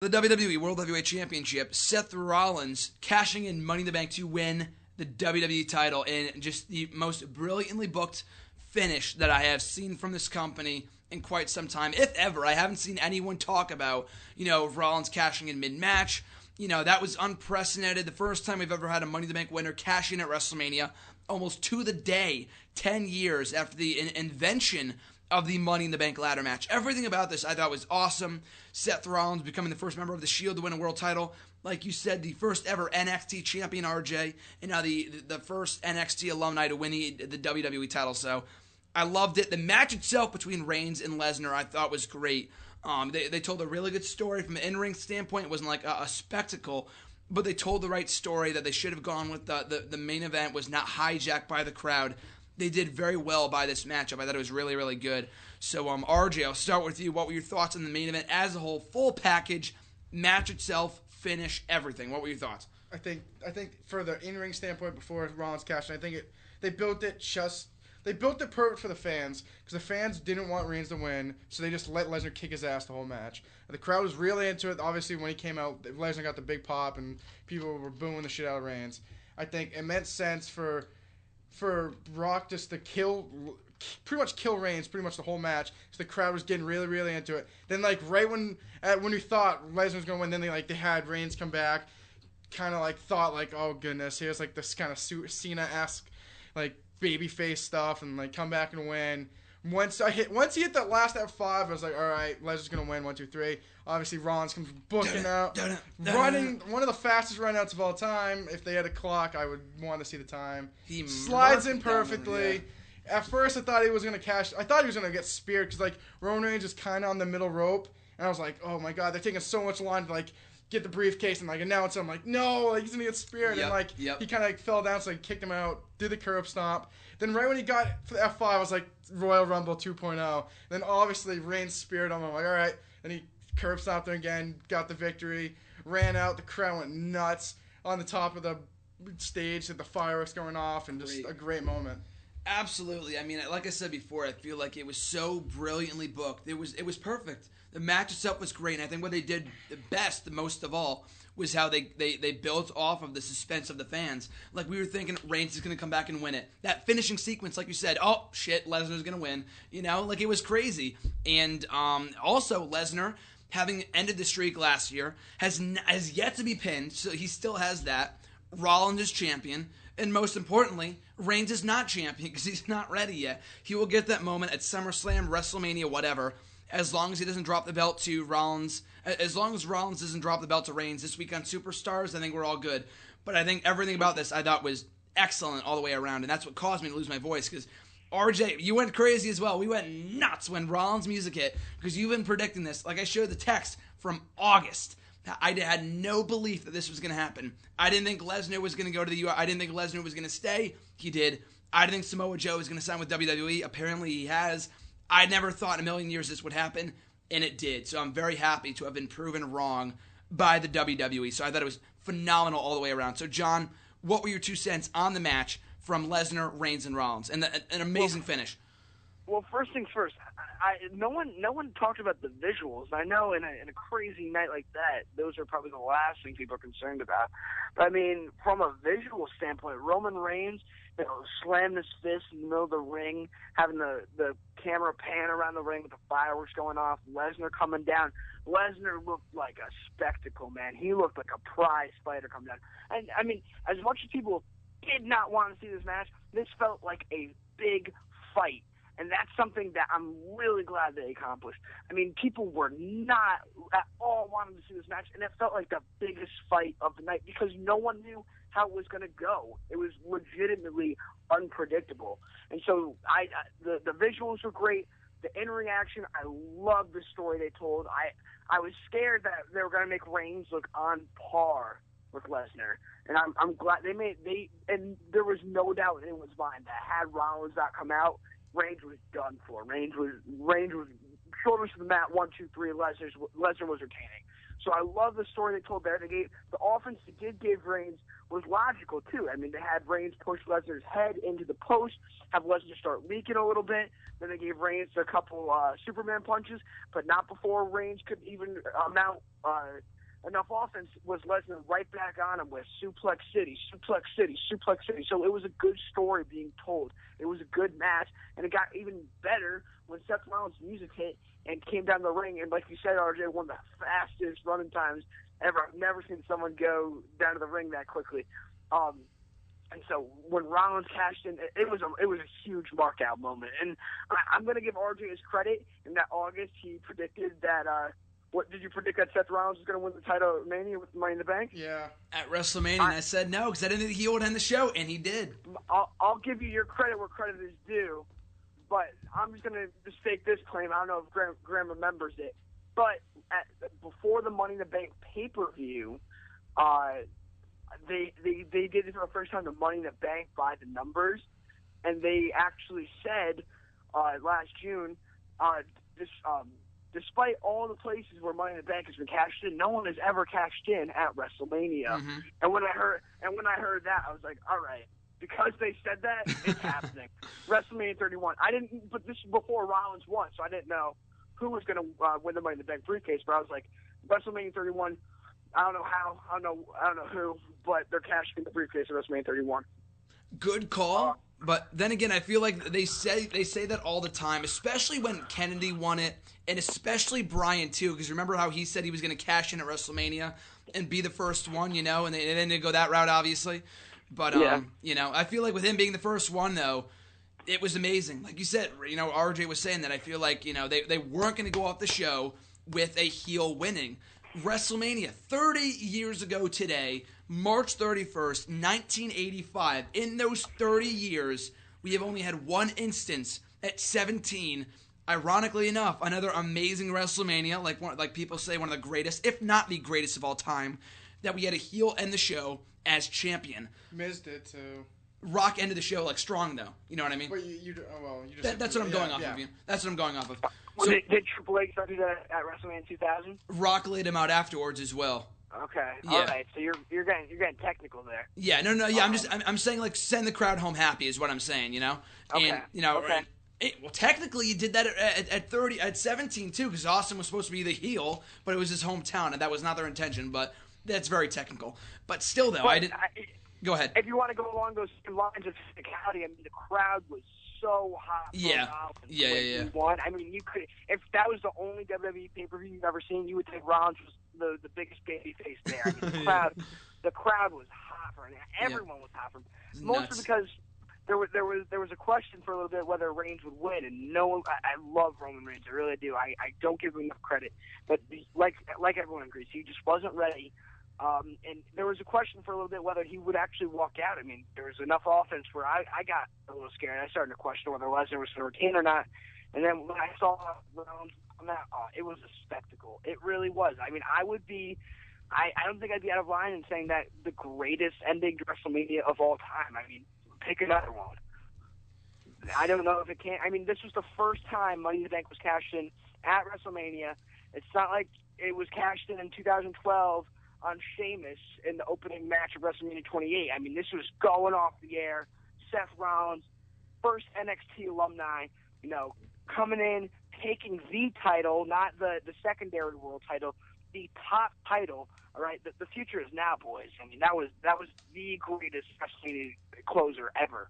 The WWE World Heavyweight Championship, Seth Rollins cashing in Money in the Bank to win the WWE title in just the most brilliantly booked finish that I have seen from this company in quite some time, if ever. I haven't seen anyone talk about, Rollins cashing in mid-match. That was unprecedented. The first time we've ever had a Money in the Bank winner cash in at WrestleMania, almost to the day, 10 years after the invention of the Money in the Bank ladder match. Everything about this I thought was awesome. Seth Rollins becoming the first member of the Shield to win a world title. Like you said, the first ever NXT champion, RJ, and now the first NXT alumni to win the WWE title. So I loved it. The match itself between Reigns and Lesnar I thought was great. They told a really good story from an in-ring standpoint. It wasn't like a spectacle, but they told the right story that they should have gone with. The main event was not hijacked by the crowd. They did very well by this matchup. I thought it was really, really good. So, RJ, I'll start with you. What were your thoughts on the main event as a whole? Full package, match itself, finish, everything. What were your thoughts? I think for the in-ring standpoint before Rollins cashed, I think they built it perfect for the fans because the fans didn't want Reigns to win, so they just let Lesnar kick his ass the whole match. And the crowd was really into it. Obviously, when he came out, Lesnar got the big pop and people were booing the shit out of Reigns. I think it made sense for Rock just to pretty much kill Reigns pretty much the whole match. So the crowd was getting really, really into it. Then right when we thought Lesnar was gonna win, then they had Reigns come back, kind of thought oh goodness, here's this kind of Cena-esque babyface stuff, and come back and win. Once he hit that last F5, I was like, all right, Lesnar's gonna win 1, 2, 3. Obviously, Rollins comes booking out, running one of the fastest runouts of all time. If they had a clock, I would want to see the time. He slides in perfectly. At first, I thought he was gonna cash. I thought he was gonna get speared because Roman Reigns is kind of on the middle rope, and I was like, oh my god, they're taking so much long to get the briefcase and announce him no, he's gonna get speared. Yep, and he kind of fell down, so I kicked him out, did the curb stomp. Then right when he got for the F5, I was like Royal Rumble 2.0. Then obviously Reigns speared him. I'm like, all right. Then he curb stomped him again, got the victory, ran out. The crowd went nuts on the top of the stage, with the fireworks going off, and just a great moment. Absolutely. I mean, like I said before, I feel like it was so brilliantly booked. It was perfect. The match itself was great, and I think what they did the best, the most of all, was how they built off of the suspense of the fans. We were thinking Reigns is going to come back and win it. That finishing sequence, like you said, oh, shit, Lesnar's going to win. It was crazy. And also, Lesnar, having ended the streak last year, has yet to be pinned, so he still has that. Rollins is champion. And most importantly, Reigns is not champion because he's not ready yet. He will get that moment at SummerSlam, WrestleMania, whatever, as long as he doesn't drop the belt to Rollins. As long as Rollins doesn't drop the belt to Reigns this week on Superstars, I think we're all good. But I think everything about this I thought was excellent all the way around, and that's what caused me to lose my voice because RJ, you went crazy as well. We went nuts when Rollins' music hit because you've been predicting this. I showed the text from August. I had no belief that this was going to happen. I didn't think Lesnar was going to go to the U.S. I didn't think Lesnar was going to stay. He did. I didn't think Samoa Joe was going to sign with WWE. Apparently he has. I never thought in a million years this would happen, and it did. So I'm very happy to have been proven wrong by the WWE. So I thought it was phenomenal all the way around. So, John, what were your 2 cents on the match from Lesnar, Reigns, and Rollins? And an amazing finish. Well, first things first, no one talked about the visuals. I know in a crazy night like that, those are probably the last thing people are concerned about. But, I mean, from a visual standpoint, Roman Reigns, slammed his fist in the middle of the ring, having the camera pan around the ring with the fireworks going off, Lesnar coming down. Lesnar looked like a spectacle, man. He looked like a prize fighter coming down. And, I mean, as much as people did not want to see this match, this felt like a big fight. And that's something that I'm really glad they accomplished. I mean, people were not at all wanting to see this match, and it felt like the biggest fight of the night because no one knew how it was going to go. It was legitimately unpredictable. And so the visuals were great. The in-ring action, I loved the story they told. I was scared that they were going to make Reigns look on par with Lesnar. And I'm glad and there was no doubt in anyone's mind that had Rollins not come out, Reigns was done for. Reigns was shoulders to the mat, 1, 2, 3. Lesnar was retaining. So I love the story they told there. The offense they gave Reigns was logical, too. I mean, they had Reigns push Lesnar's head into the post, have Lesnar start leaking a little bit. Then they gave Reigns a couple Superman punches, but not before Reigns could even mount enough offense was Lesnar right back on him with Suplex City, Suplex City, Suplex City. So it was a good story being told. It was a good match, and it got even better when Seth Rollins' music hit and came down the ring. And like you said, RJ, one of the fastest running times ever. I've never seen someone go down to the ring that quickly. And so when Rollins cashed in, it was a huge mark-out moment. And I'm going to give RJ his credit. In that August, he predicted that what did you predict that Seth Rollins was going to win the title at Mania with Money in the Bank? Yeah. At WrestleMania, and I said no because I didn't think he would end the show, and he did. I'll give you your credit where credit is due, but I'm just going to just fake this claim. I don't know if Graham remembers it, but before the Money in the Bank pay-per-view, they did it for the first time, the Money in the Bank by the numbers, and they actually said last June, despite all the places where Money in the Bank has been cashed in, no one has ever cashed in at WrestleMania. Mm-hmm. And when I heard that, I was like, all right, because they said that, it's happening. WrestleMania 31. But this is before Rollins won, so I didn't know who was going to win the Money in the Bank briefcase. But I was like, WrestleMania 31. I don't know how. I don't know who, but they're cashing the briefcase at WrestleMania 31. Good call. But then again, I feel like they say that all the time, especially when Kennedy won it, and especially Bryan too, because remember how he said he was going to cash in at WrestleMania and be the first one, and they didn't go that route, obviously. But I feel like with him being the first one, though, it was amazing. Like you said, RJ was saying that. I feel like they weren't going to go off the show with a heel winning. WrestleMania 30 years ago today, March 31st, 1985. In those 30 years, we have only had one instance at 17. Ironically enough, another amazing WrestleMania, like people say, one of the greatest, if not the greatest of all time, that we had a heel end the show as champion. Miz did too. Rock ended the show strong though. You know what I mean? But That's what I'm going off of. That's what I'm going off of. So, did Triple H start to do that at WrestleMania 2000? Rock laid him out afterwards as well. Okay. Yeah. All right. So you're getting technical there. Yeah. No. Yeah. I'm saying send the crowd home happy is what I'm saying. Okay. And Okay. Well, technically, you did that at 17 too, because Austin was supposed to be the heel, but it was his hometown, and that was not their intention. But that's very technical. But still, though, go ahead. If you want to go along those lines of physicality, I mean, the crowd was so hot. Yeah. Won. I mean, you could, if that was the only WWE pay-per-view you've ever seen, you would think Rollins was the biggest baby face there. I mean, the crowd was hot for him. Everyone was hot for him. Mostly because there was a question for a little bit whether Reigns would win, and no one. I love Roman Reigns, I really do. I don't give him enough credit, but like everyone agrees, he just wasn't ready. And there was a question for a little bit whether he would actually walk out. I mean, there was enough offense where I got a little scared. I started to question whether Lesnar was going to retain or not. And then when I saw Rollins on that, it was a spectacle. It really was. I mean, I don't think I'd be out of line in saying that the greatest ending to WrestleMania of all time. I mean, pick another one. I don't know if it can. I mean, this was the first time Money in the Bank was cashed in at WrestleMania. It's not like it was cashed in 2012 on Sheamus in the opening match of WrestleMania 28. I mean, this was going off the air. Seth Rollins, first NXT alumni, coming in, taking the title, not the secondary world title, the top title. All right, the future is now, boys. I mean, that was the greatest WrestleMania closer ever.